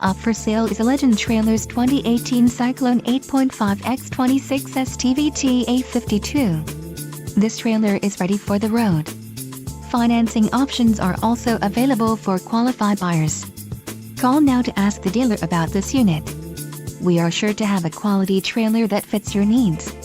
Up for sale is a Legend Trailers 2018 Cyclone 8.5X26STVTA52. This trailer is ready for the road. Financing options are also available for qualified buyers. Call now to ask the dealer about this unit. We are sure to have a quality trailer that fits your needs.